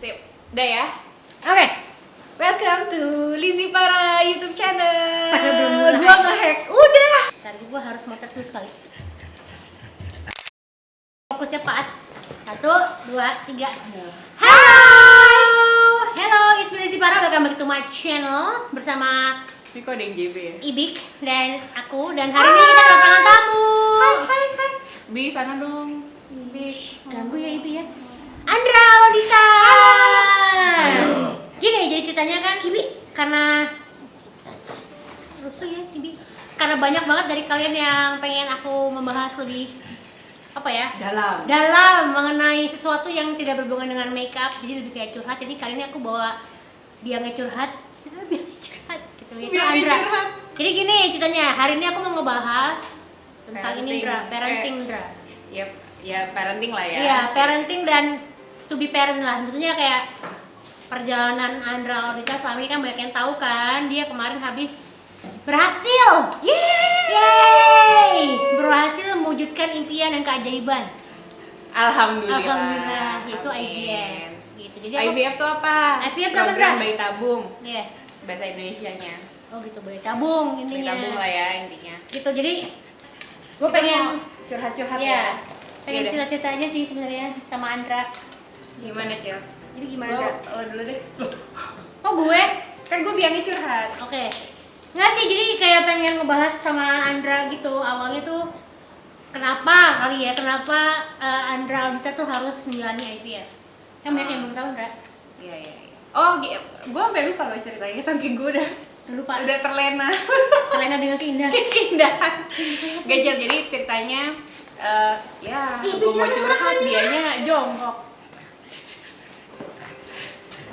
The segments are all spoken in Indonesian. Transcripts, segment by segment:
Sip. Udah ya? Oke. Welcome to Lizzy Para YouTube channel. Padahal belum mulai. Gua nge-hack. Udah. Tadi gua harus motor dulu sekali. Fokusnya pas. 1, 2, 3. Halo. Hello, it's me Lizzy Para. Welcome back to my channel bersama Ini kok ada yang JB ya? Ibik dan aku, dan hari ini kita kedatangan tamu. Hai. Bi, sana dong. Bi. Ganggu ya Ibi ya. Andra Lodita. Gini, jadi ceritanya kan Ibi karena rusuh ya Ibi. Karena banyak banget dari kalian yang pengen aku membahas lebih apa ya? Dalam mengenai sesuatu yang tidak berhubungan dengan makeup, jadi lebih kayak curhat. Jadi kali ini aku bawa dia ngecurhat, biar curhat gitu. Itu Biar Andra. curhat. Jadi gini ceritanya, hari ini aku mau ngebahas tentang ini Indra, parenting Indra. Ya parenting lah ya. Iya, parenting dan to be parent lah. Maksudnya kayak perjalanan Andra Lodita selama ini kan banyak yang tahu kan. Dia kemarin habis berhasil. Yeay! Berhasil mewujudkan impian dan keajaiban. Alhamdulillah, itu IVF. Gitu. Jadi aku, IVF tuh apa? IVF tuh apa, Program Ndra? bayi tabung. Iya. Bahasa Indonesianya. Oh gitu, bayi tabung Bayi intinya. tabung lah ya intinya. Gitu. Jadi gue Kita pengen mau curhat-curhat ya. ya. Pengen Yaudah. cerita-cerita aja sih sebenarnya sama Andra. Gimana, Cil? Jadi gimana, Gua, Andra? lo dulu deh. Oh, gue? Kan gue bilangnya curhat. Oke. Nggak sih, jadi kayak pengen ngebahas sama Andra gitu. Awalnya tuh kenapa kali ya, kenapa Andra Lodita tuh harus menjalani IVF? Kan banyak yang belum tahu, Andra. Iya. Oh, gue sampai lupa loh ceritanya, saking gue udah Lupa. terlena. Terlena dengan keindahan. Keindahan. Gajal, jadi ceritanya ya gue mau curhat, dianya jongkok.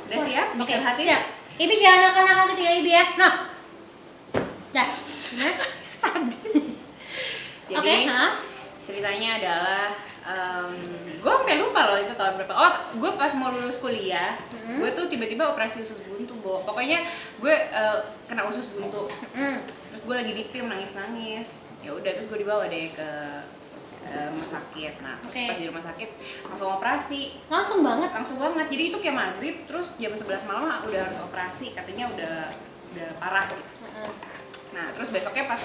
Udah siap? Oke, Dicurhatin? siap. Ibi jangan nakal-nakal ketika Ibi ya. Nah. Dah. Nah. Jadi Oke, hah? ceritanya adalah gue sampai lupa loh itu tahun berapa. Oh, gue pas mau lulus kuliah, gue tuh tiba-tiba operasi usus buntu, Bo. Pokoknya gue kena usus buntu. Terus gue lagi di PIM nangis-nangis. Ya udah, terus gue dibawa deh ke rumah sakit. Nah, terus Oke. pas di rumah sakit langsung operasi. Langsung banget. Langsung banget. Jadi itu kayak maghrib, terus jam 11 malam udah harus operasi. Katanya udah parah. Nah, terus besoknya pas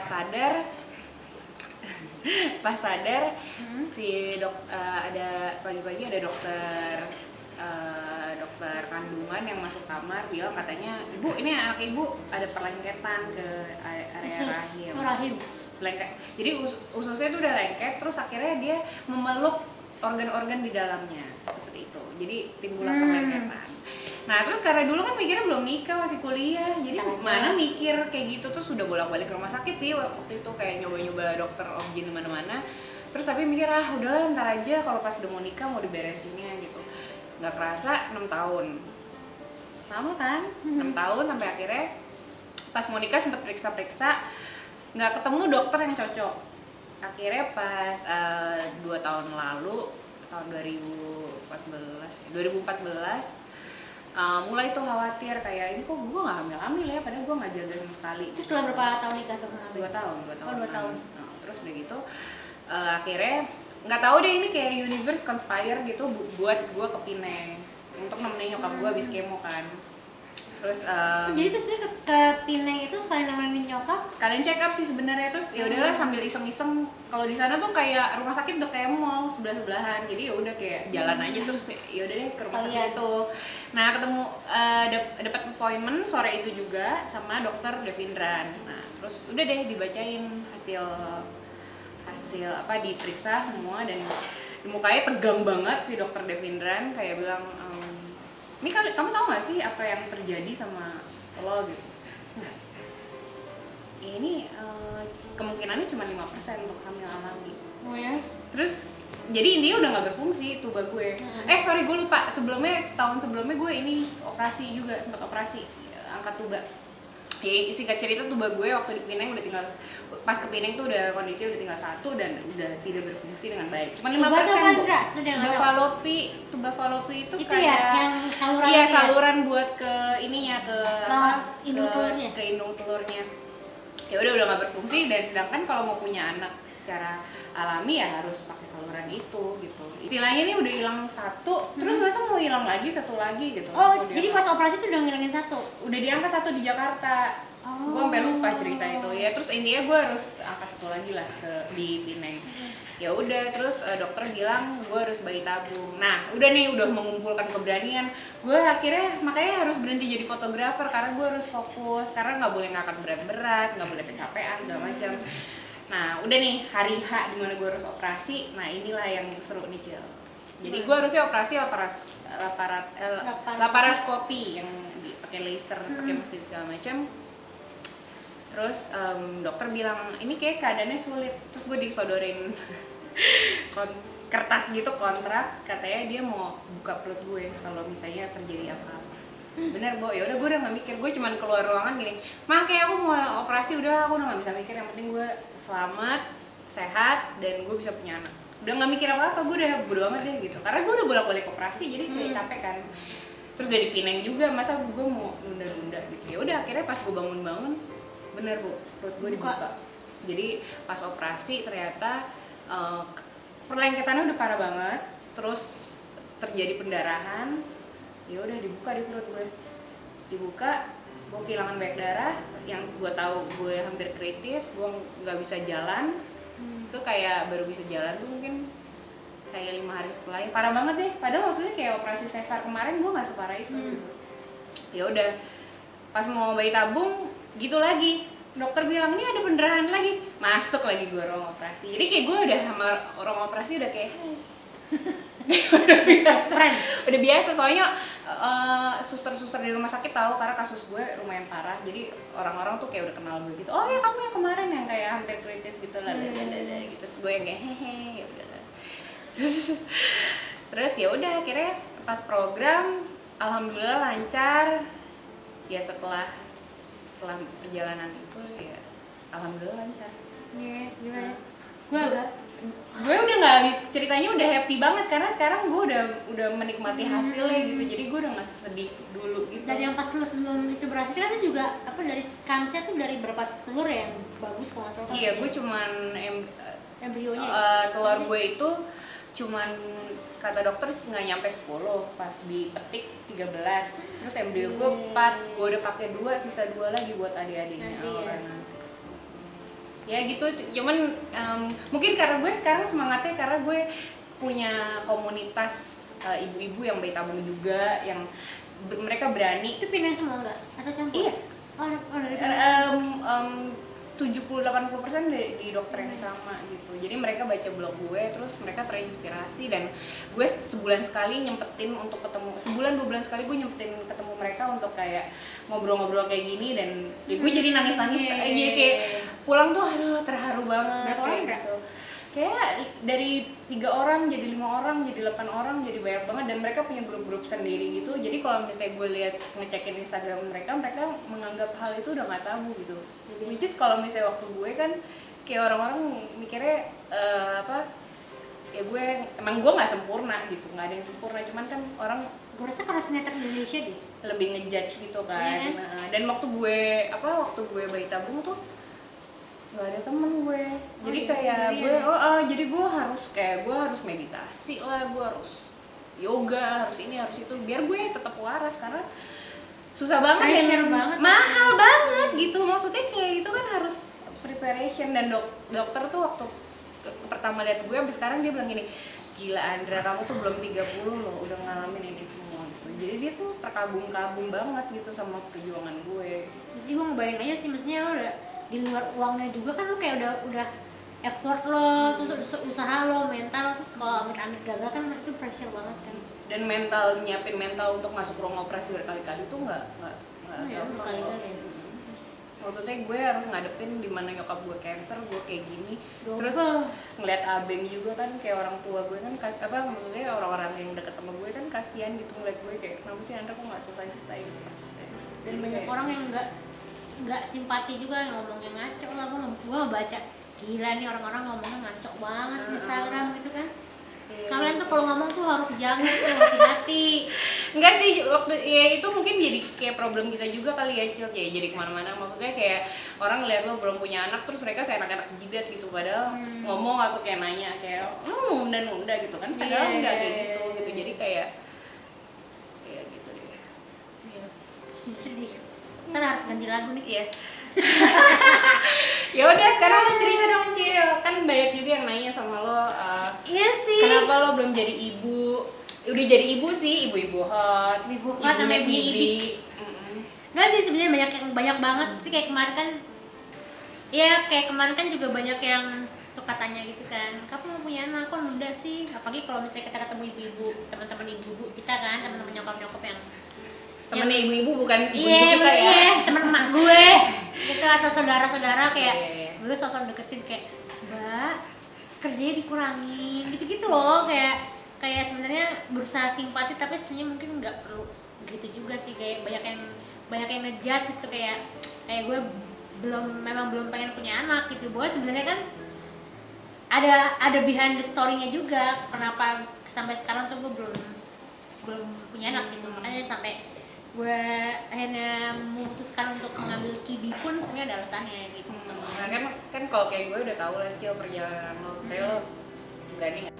sadar si ada pagi-pagi ada dokter kandungan yang masuk kamar bilang katanya, "Ibu, ini anak ibu ada perlengketan ke area rahim." Rahim. Jadi ususnya tuh udah lengket, terus akhirnya dia memeluk organ-organ di dalamnya seperti itu. Jadi timbullah perlengketan. Nah, terus karena dulu kan mikirnya belum nikah, masih kuliah, jadi mana mikir kayak gitu. Terus sudah bolak-balik ke rumah sakit sih waktu itu, kayak nyoba-nyoba dokter obgyn mana-mana. Terus tapi mikir, udahlah ntar aja kalau pas udah mau nikah mau diberesinnya gitu. Nggak kerasa 6 tahun. Lama kan? 6 tahun sampai akhirnya pas mau nikah sempat periksa-periksa, nggak ketemu dokter yang cocok. Akhirnya pas 2 tahun lalu, tahun 2014, mulai tuh khawatir kayak ini kok gue nggak hamil ya, padahal gue nggak jaga sama sekali. Terus setelah berapa tahun nikah tuh? 2 tahun. Oh, 2 tahun. Nah, terus udah gitu akhirnya nggak tahu deh, ini kayak universe conspire gitu buat gue ke Pineng untuk nemenin nyokap gue habis kemo kan. Terus Jadi terus dia ke Pineng itu sekalian nemenin nyokap? kalian check up sih sebenarnya. Terus ya udahlah sambil iseng-iseng, kalau di sana tuh kayak rumah sakit udah kayak mall sebelah-sebelahan, jadi ya udah kayak jalan aja. Terus ya udah deh ke rumah sakit itu. Nah, ketemu dapat appointment sore itu juga sama dokter Devindran. Nah, terus udah deh dibacain hasil apa, diperiksa semua, dan di mukanya tegang banget si dokter Devindran, kayak bilang, "Ini kamu tahu nggak sih apa yang terjadi sama lo gitu?" Ini kemungkinannya cuma 5% untuk hamil alami. Oh ya? Terus jadi intinya udah nggak berfungsi tuba gue. Sorry, gue lupa, setahun sebelumnya gue ini operasi juga, sempat operasi angkat tuba. Ya, singkat cerita tuba gue waktu di Pineng udah tinggal, pas ke Pineng tuh udah kondisinya udah tinggal 1 dan udah tidak berfungsi dengan baik. Cuma 5%. Tuba falopi itu Itu kayak ya, yang saluran. iya, itu ya? saluran buat ke ininya, ke indung telurnya. ke indung telurnya. Ya udah nggak berfungsi, dan sedangkan kalau mau punya anak secara alami ya harus pakai saluran itu gitu. Istilahnya nih udah hilang satu, terus masa mau hilang lagi satu lagi gitu. Oh, jadi pas operasi tuh udah ngilangin satu? Udah diangkat satu di Jakarta. Gue sampai lupa cerita itu ya, terus intinya gue harus angkat satu lagi lah di Pineng. Ya udah, terus dokter bilang gue harus bayi tabung. Nah udah nih, udah mengumpulkan keberanian, gue akhirnya makanya harus berhenti jadi fotografer karena gue harus fokus, karena nggak boleh ngangkat berat-berat, nggak boleh kecapean segala macam. Nah udah nih hari H dimana gue harus operasi. Nah inilah yang seru nih Cil. Jadi gue harusnya operasi laparoskopi yang pakai laser, pakai mesin segala macam. Terus dokter bilang ini kayak keadaannya sulit, terus gue disodorin kertas gitu kontrak, katanya dia mau buka perut gue kalau misalnya terjadi apa-apa. Bener Bo, ya udah gue udah nggak mikir, gue cuman keluar ruangan gini, mah kayak aku mau operasi, udah aku udah nggak bisa mikir, yang penting gue selamat, sehat, dan gue bisa punya anak. Udah nggak mikir apa-apa, gue udah bodo amat deh gitu, karena gue udah bolak-balik operasi jadi kayak capek kan. Terus dari Pineng juga, masa gue mau nunda-nunda gitu. Ya udah akhirnya pas gue bangun-bangun, bener Bu, perut gue dibuka. Jadi pas operasi ternyata perlengketannya udah parah banget, terus terjadi pendarahan. Ya udah dibuka di perut gue, dibuka, gue kehilangan banyak darah, yang gue tahu gue hampir kritis, gue nggak bisa jalan. Itu kayak baru bisa jalan tuh mungkin kayak 5 hari setelah, parah banget deh. Padahal maksudnya kayak operasi sesar kemarin gue nggak separah itu gitu. Ya udah pas mau bayi tabung gitu lagi, dokter bilang ini ada pendarahan lagi, masuk lagi gue ruang operasi. Jadi kayak gue udah sama ruang operasi udah kayak udah biasa soalnya suster-suster di rumah sakit tahu karena kasus gue lumayan parah, jadi orang-orang tuh kayak udah kenal gue gitu. Oh ya kamu yang kemarin yang kayak hampir kritis gitu lah, gitu. Terus gue yang kayak hehe, ya udah. Terus ya udah akhirnya pas program alhamdulillah lancar ya, setelah perjalanan itu ya alhamdulillah lancar. Iya, gila. Gue udah nggak, ceritanya udah happy banget karena sekarang gue udah menikmati hasilnya gitu, jadi gue udah nggak sedih dulu gitu. Dan yang pas lu sebelum itu berhasil kan juga apa, dari kansnya tuh dari berapa telur ya yang bagus kalau nggak salah? Iya, gue cuman embrionya telur gue itu cuman kata dokter nggak nyampe 10, pas dipetik 13, terus embrio gue 4, gue udah pakai 2, sisa 2 lagi buat adik-adiknya nanti. Ya gitu, cuman mungkin karena gue sekarang semangatnya karena gue punya komunitas ibu-ibu yang bayi tabung juga, yang mereka berani. Itu pindah semua nggak? Atau campur? Iya. Dari 70-80% di dokter yang sama gitu. Jadi mereka baca blog gue, terus mereka terinspirasi, dan gue sebulan sekali nyempetin untuk ketemu, sebulan 2 bulan sekali gue nyempetin ketemu mereka untuk kayak ngobrol-ngobrol kayak gini, dan ya gue jadi nangis-nangis jadi kayak pulang tuh aduh terharu banget. Kayak gitu. Kayak dari 3 orang jadi 5 orang, jadi 8 orang, jadi banyak banget, dan mereka punya grup-grup sendiri gitu. Jadi kalau misalnya gue lihat ngecekin Instagram mereka menganggap hal itu udah nggak tabu gitu. Which is kalau misalnya waktu gue kan kayak orang-orang mikirnya ya gue emang gue nggak sempurna gitu, nggak ada yang sempurna, cuman kan orang gue rasa karena sinetron Indonesia deh lebih ngejudge gitu kan. Dan waktu gue bayi tabung tuh nggak ada temen gue, jadi kayak jadi gue harus meditasi lah, gue harus yoga, harus ini harus itu biar gue tetap waras, karena susah banget dan mahal banget gitu. Maksudnya kayak itu kan harus preparation, dan dokter tuh waktu pertama lihat gue sampai sekarang dia bilang gini, gila Andra, kamu tuh belum 30 loh udah ngalamin ini semua gitu. Jadi dia tuh terkagum-kagum banget gitu sama perjuangan gue. Jadi gue ngebayang aja sih, maksudnya lo udah di luar uangnya juga kan, lo kayak udah effort lo, terus usaha lo, mental lo, terus kalau amit-amit gagal kan itu pressure banget kan. Dan nyiapin mental untuk masuk ruang operasi berkali-kali itu nggak gampang. Maksudnya gue harus ngadepin dimana nyokap gue cancer, gue kayak gini. Terus ngeliat abeng juga kan, kayak orang tua gue kan maksudnya orang-orang yang deket sama gue kan kasihan gitu ngeliat gue kayak kenapa sih Andra kok nggak selesai gitu maksudnya. Dan banyak orang yang nggak simpati juga, yang ngomongnya ngaco lah. Gue ngebaca gila nih orang-orang ngomongnya ngaco banget di Instagram gitu kan. Kalian tuh kalau ngomong tuh harus dijaga tuh, hati-hati. Enggak sih, waktu ya itu mungkin jadi kayak problem kita juga kali ya Cil, kayak jadi kemana-mana. Maksudnya kayak orang lihat lo belum punya anak terus mereka seenak-enak jidat gitu, padahal ngomong atau kayak nanya kayak nunda gitu kan, padahal enggak kayak gitu. Jadi kayak ya gitu deh. Sedih. Ntar harus ganti lagu nih. Iya. Ya udah sekarang lo cerita dong Cil, kan banyak juga yang nanya sama lo Iya sih. kenapa lo belum jadi ibu. Udah jadi ibu sih, ibu hot, Ibu hot sama ibu. Nggak sih, sebenarnya banyak banget sih, kayak kemarin kan. Ya kayak kemarin kan juga banyak yang suka tanya gitu kan, kapan mau punya anak, kok nunda sih? Apalagi kalau misalnya kita ketemu ibu-ibu, teman-teman ibu-ibu kita kan, teman-teman nyokap-nyokap yang temennya ibu-ibu bukan ibu iya, kita ya. Iya, teman emak gue gitu, atau saudara-saudara kayak dulu sosok deketin kayak, Mbak, kerjanya dikurangin gitu-gitu loh, kayak sebenarnya berusaha simpati tapi sebenarnya mungkin nggak perlu gitu juga sih, kayak banyak yang ngejudge itu, kayak gue memang belum pengen punya anak gitu. Bahwa sebenarnya kan ada behind the story-nya juga kenapa sampai sekarang tuh gue belum punya anak gitu. Makanya sampai gue akhirnya memutuskan untuk mengambil kibi pun sebenarnya ada alasannya gitu. Nah kan kalau kayak gue udah tahu lah Cil perjalanan lo, kayak lo berani nggak?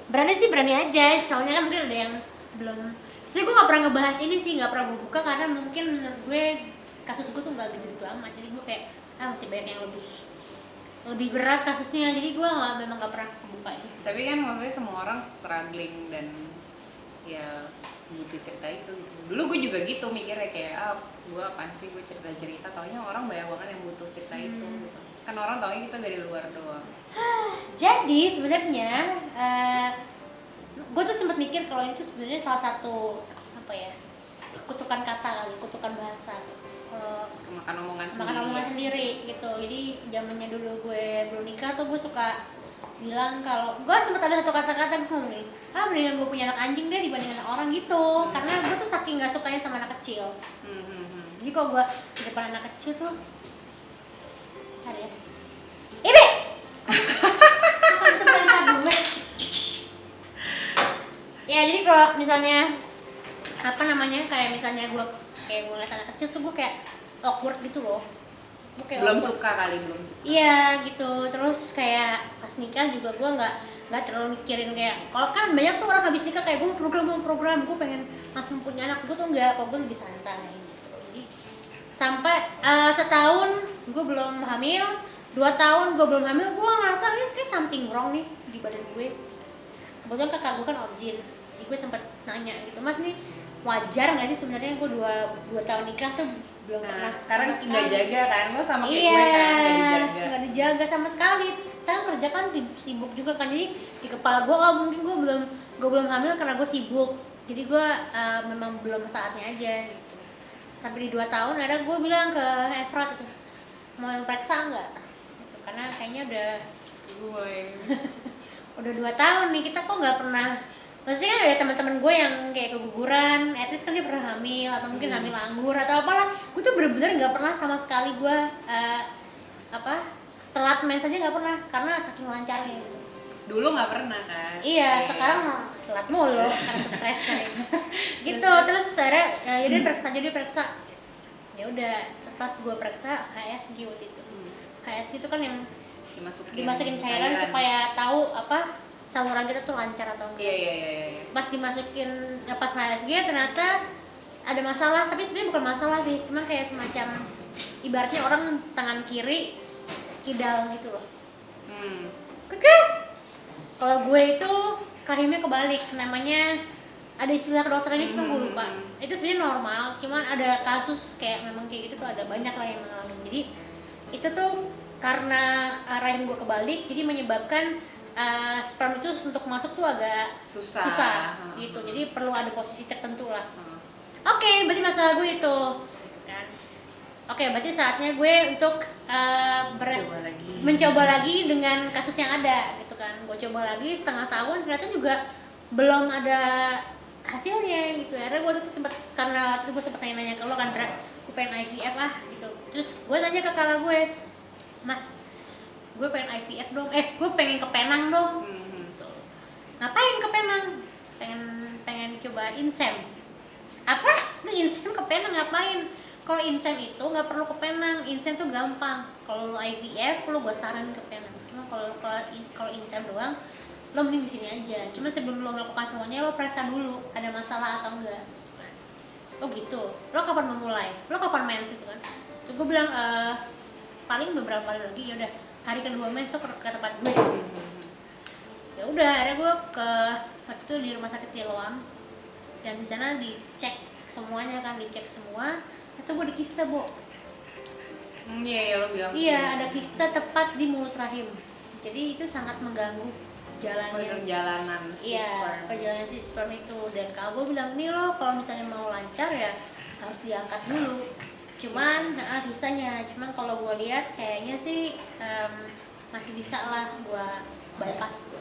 Berani aja, soalnya kan mungkin ada yang belum. Soalnya gue nggak pernah ngebahas ini sih, nggak pernah gue buka karena mungkin menurut gue kasus gue tuh nggak gitu amat, jadi gue kayak masih banyak yang lebih berat kasusnya, jadi gue memang nggak pernah buka ini sih. Tapi kan maksudnya semua orang struggling dan ya butuh cerita itu gitu. Dulu gue juga gitu mikirnya kayak gue apaan sih gue cerita taunya orang banyak banget yang butuh cerita itu gitu. Kan orang taunya kita dari luar doang. Jadi sebenarnya gue tuh sempat mikir kalau ini tuh sebenarnya salah satu apa ya, kutukan kata kali, kutukan bahasa, Makan omongan sendiri gitu. Jadi zamannya dulu gue belum nikah tuh gue suka bilang, kalau gue sempat ada satu kata-kata gue ngomong gini, mendingan gue punya anak anjing deh dibanding anak orang gitu. Karena gue tuh saking nggak sukanya sama anak kecil. Jadi kalau gue di depan anak kecil tuh ada ya, Ibi ya, jadi kalau misalnya apa namanya, kayak misalnya gue ngeliat anak kecil tuh gue kayak awkward gitu loh. Belum suka. Iya gitu. Terus kayak pas nikah juga gue nggak terlalu mikirin, kayak kalau kan banyak tuh orang habis nikah kayak gue program gue pengen langsung punya anak. Gue tuh enggak, kalau gue lebih santai gitu. Jadi sampai setahun gue belum hamil, 2 tahun gue belum hamil, gue ngerasa ini kayak something wrong nih di badan gue. Kebetulan kakak gue kan objin, jadi gue sempet nanya gitu, Mas nih wajar nggak sih sebenarnya gue 2 tahun nikah tuh belum pernah karena nggak jaga kan lo sama kayak iya, gue kan nggak dijaga sama sekali. Terus sekarang kerja kan sibuk juga kan, jadi di kepala gue mungkin gue belum hamil karena gue sibuk, jadi gue memang belum saatnya aja gitu. Sampai di 2 tahun ada gue bilang ke Efrat itu, mau yang periksa nggak gitu, karena kayaknya udah 2 tahun nih kita kok nggak pernah. Maksudnya kan ada teman-teman gue yang kayak keguguran, at least kan dia pernah hamil atau mungkin hamil anggur atau apalah. Gue tuh bener-bener nggak pernah sama sekali gue telat mens aja nggak pernah, karena saking lancarnya gitu. Dulu nggak pernah kan? Iya, sekarang telat mulu karena stres kan. Gitu. Terus akhirnya jadi periksa. Ya udah, pas gue periksa HSG waktu itu. HSG itu kan yang dimasukin cairan supaya tahu saluran kita tuh lancar atau enggak. Iya. Pas dimasukin, pas HSG ternyata ada masalah, tapi sebenarnya bukan masalah sih, cuma kayak semacam ibaratnya orang tangan kiri kidal gitu loh. Oke. Kalau gue itu rahimnya kebalik, namanya ada istilah kedokterannya cuma gue lupa. Itu sebenarnya normal, cuman ada kasus kayak memang kayak gitu tuh ada banyak lah yang mengalami. Jadi itu tuh karena rahim gue kebalik, jadi menyebabkan sperm itu untuk masuk tuh agak susah gitu. Jadi perlu ada posisi tertentu lah. Oke, berarti masalah gue itu kan. Oke, berarti saatnya gue untuk mencoba lagi dengan kasus yang ada gitu kan. Gue coba lagi setengah tahun, ternyata juga belum ada hasilnya gitu. Akhirnya gue tuh karena waktu itu gue sempet nanya ke lo kan, gue pengen IVF gitu. Terus gue tanya ke kakak gue, Mas, gue pengen IVF dong, gue pengen ke Penang dong. Gitu. Ngapain ke Penang? Pengen coba insem. Apa? Lu insen ke Penang ngapain? Kalau insen itu nggak perlu ke Penang, insen tuh gampang. Kalau lu IVF, lu gua saranin ke Penang. Cuma kalau insen doang, lo mending di sini aja. Cuma sebelum lo melakukan semuanya, lo periksa dulu ada masalah atau enggak. Oh gitu. Lo kapan memulai? Lo kapan mens itu kan? Terus gue bilang paling beberapa hari lagi. Ya udah, hari kedua mens tuh ke tempat gue. Ya udah, akhirnya gue ke waktu itu di rumah sakit Siloam dan di sana dicek semuanya kan, dicek semua. Itu gue di kista, Bo. Iya, lo bilang. Iya, ada kista tepat di mulut rahim. Jadi itu sangat mengganggu perjalanan si sperm. Perjalanan si sperm itu. Dan kalau gue bilang nih lo kalau misalnya mau lancar ya harus diangkat dulu. Cuman kistanya, cuman kalau gue lihat kayaknya sih masih bisa lah gue bypass.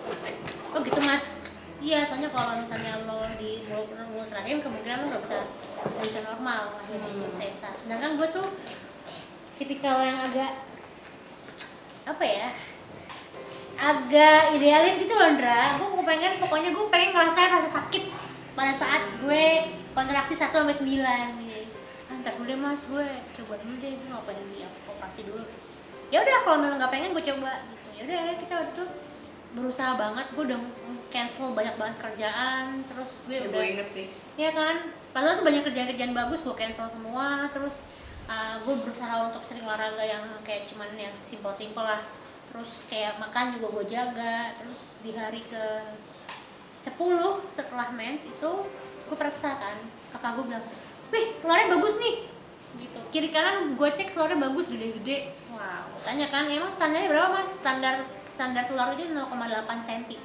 Oh gitu Mas. Iya, soalnya kalau misalnya lo di mulut rahim kemungkinan lo nggak bisa normal, akhirnya sesar. Sedangkan gue tuh tipikal yang agak apa ya, agak idealis gitu loh, Ndra. Pokoknya gue pengen ngerasain rasa sakit pada saat gue kontraksi 1-9 gitu. Ntar dulu deh Mas, gue coba dulu deh, gue gak pengen operasi dulu. Ya udah, kalau memang gak pengen gue coba gitu. Ya udah, kita waktu itu berusaha banget, gue udah cancel banyak banget kerjaan, terus gue udah. Gue inget sih. Iya kan, padahal tuh banyak kerjaan bagus gue cancel semua, terus gue berusaha untuk sering olahraga yang kayak cuman yang simple lah. Terus kayak makan juga gue jaga. Terus di hari ke 10 setelah mens itu gue periksa kan, kakak gue bilang, wih telurnya bagus nih gitu. Kiri kanan gue cek telurnya bagus, gede-gede. Wow, tanya kan, emang standarnya berapa Mas? Standar telur itu 0,8 cm,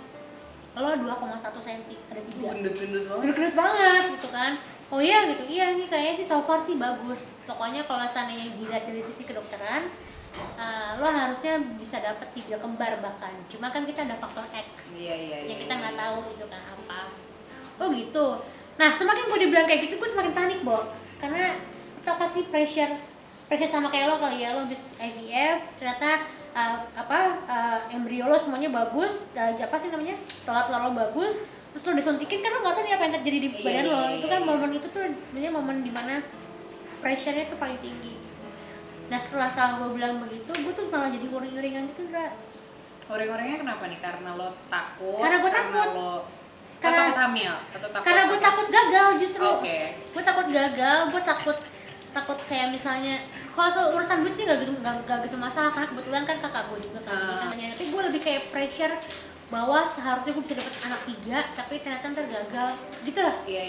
kalau 2,1 cm, ada 3. Gendut banget gitu kan. Oh iya gitu, iya nih kayaknya sih so far sih bagus. Pokoknya kalau seandainya dilihat dari sisi kedokteran, lo harusnya bisa dapat 3 kembar bahkan. Cuma kan kita ada faktor X yang kita nggak tahu itu kan apa. Oh gitu. Nah semakin gue dibilang kayak gitu, gue semakin panik, Bo. Karena kita kasih pressure sama kayak lo kali ya, lo habis IVF ternyata embrio lo semuanya bagus, apa sih namanya, telur lo bagus, terus lo disuntikin kan lo nggak tahu nih apa yang terjadi di badan lo. Itu kan momen itu tuh sebenarnya momen dimana pressure-nya tuh paling tinggi. Nah setelah gue bilang begitu, gue tuh malah jadi uring-uringan gitu, Ndra. Uring-uringnya kenapa nih? Karena lo takut? Karena gue takut. Karena takut hamil? Atau takut karena gue takut gagal justru. Gue takut gagal, gue takut kayak misalnya kalau soal urusan duit sih gak gitu masalah, karena kebetulan kan kakak gue juga kan tapi gue lebih kayak pressure bahwa seharusnya gue bisa dapet anak 3 tapi ternyata ntar gagal gitu lah. Iya.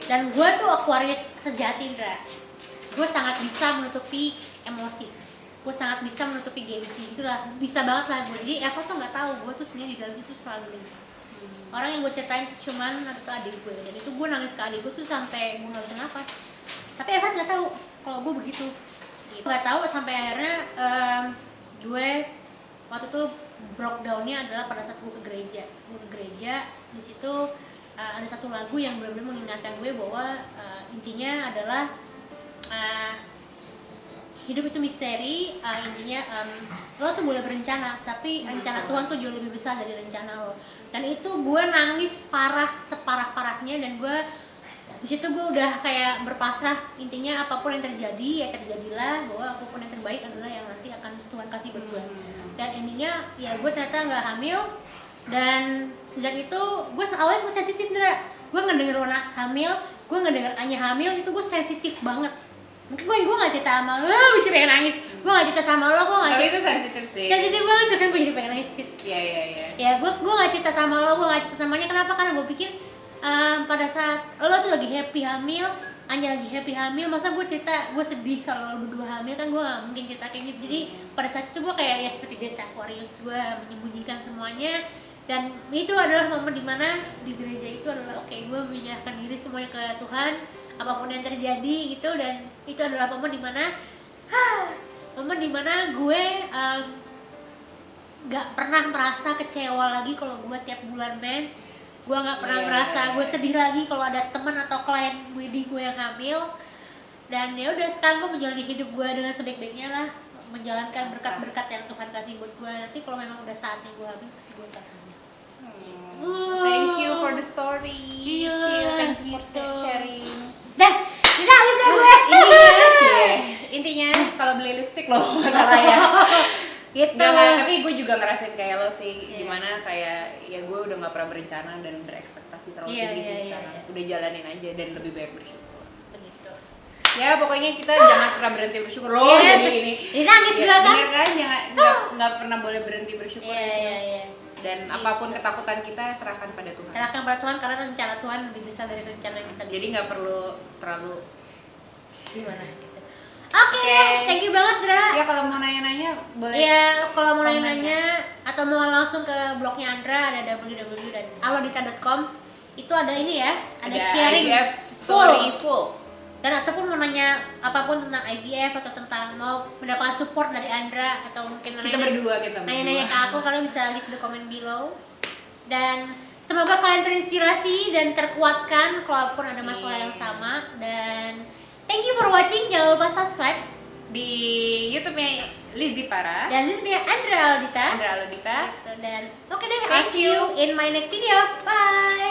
Dan gue tuh Aquarius sejati, Ndra. Gue sangat bisa menutupi emosi, gue sangat bisa menutupi gengsi gitulah, bisa banget lah gue. Jadi Eva tuh nggak tahu gue tuh sebenarnya di dalam itu struggling. Orang yang gue ceritain cuman ada ke adik gue, dan itu gue nangis ke adik gue tuh sampai gue nggak bisa nafas. Tapi Eva nggak tahu kalau gue begitu. Nggak tahu sampai akhirnya gue waktu itu broke down-nya adalah pada saat gue ke gereja. Di situ ada satu lagu yang benar-benar mengingatkan gue bahwa intinya adalah hidup itu misteri. Intinya lo tuh boleh berencana, tapi rencana Tuhan tuh jauh lebih besar dari rencana lo. Dan itu gue nangis separah-parahnya, dan gue di situ gue udah kayak berpasrah. Intinya apapun yang terjadi ya terjadilah, bahwa apapun yang terbaik adalah yang nanti akan Tuhan kasih buat gue. Dan endingnya ya gue ternyata nggak hamil. Dan sejak itu gue awalnya sempat sensitif, Ndra. Gue ngedenger Rona hamil, gue ngedenger Anya hamil, itu gue sensitif banget. Mungkin gue nggak cerita sama lo, gue pengen nangis. Gue nggak cerita sama lo, gue nggak. Tapi itu sensitif sih. Sensitif banget, kan gue jadi pengen nangis. Iya. Ya gue nggak cerita sama lo, gue nggak cerita samanya. Kenapa? Karena gue pikir pada saat lo tuh lagi happy hamil, Anya lagi happy hamil, masa gue cerita gue sedih kalau lo berdua hamil, kan gue nggak mungkin cerita kayak gitu. Jadi pada saat itu gue kayak ya seperti biasa Aquarius, gue menyembunyikan semuanya. Dan itu adalah momen dimana di gereja itu adalah oke, gue menyerahkan diri semuanya ke Tuhan, apapun yang terjadi gitu. Dan itu adalah momen dimana gue gak pernah merasa kecewa lagi kalau gue tiap bulan mens. Gue gak pernah merasa gue sedih lagi kalau ada teman atau klien wedding gue yang hamil. Dan ya udah, sekarang gue menjalani hidup gue dengan sebaik-baiknya lah, menjalankan berkat-berkat yang Tuhan kasih buat gue. Nanti kalau memang udah saatnya gue hamil, pasti gue akan hamil. Thank you for the story. Thank you for sharing. Dah. intinya kalau beli lipstick loh masalah ya. Gitu. Nggak, tapi gue juga ngerasain kayak lo sih, gimana kayak ya gue udah nggak pernah berencana dan berekspektasi terlalu tinggi sih sekarang. Udah jalanin aja dan lebih baik bersyukur. Begitu. Ya pokoknya kita jangan pernah berhenti bersyukur loh. Jadi ini. Ini nangis juga kan? Bener kan? Jangan nggak pernah boleh berhenti bersyukur. Iya. Dan apapun ketakutan kita serahkan pada Tuhan. Serahkan pada Tuhan karena rencana Tuhan lebih besar dari rencana yang kita. Jadi nggak perlu terlalu gimana gitu. Oke deh, thank you banget Dra. Ya kalau mau nanya-nanya boleh. Iya, kalau mau nanya-nanya atau mau langsung ke blognya Andra ada www.alodita.com. Itu ada ini ya, ada sharing IVF story full. Dan ataupun mau nanya apapun tentang IVF atau tentang mau mendapatkan support dari Andra atau mungkin kita berdua. Nanya-nanya ke aku, kalian bisa leave the comment below. Dan semoga kalian terinspirasi dan terkuatkan kalaupun ada masalah yang sama. Dan thank you for watching. Jangan lupa subscribe di YouTube-nya Lizzy Para dan YouTube-nya Andra Alodita. Dan oke deh, Dan I'll see you in my next video. Bye.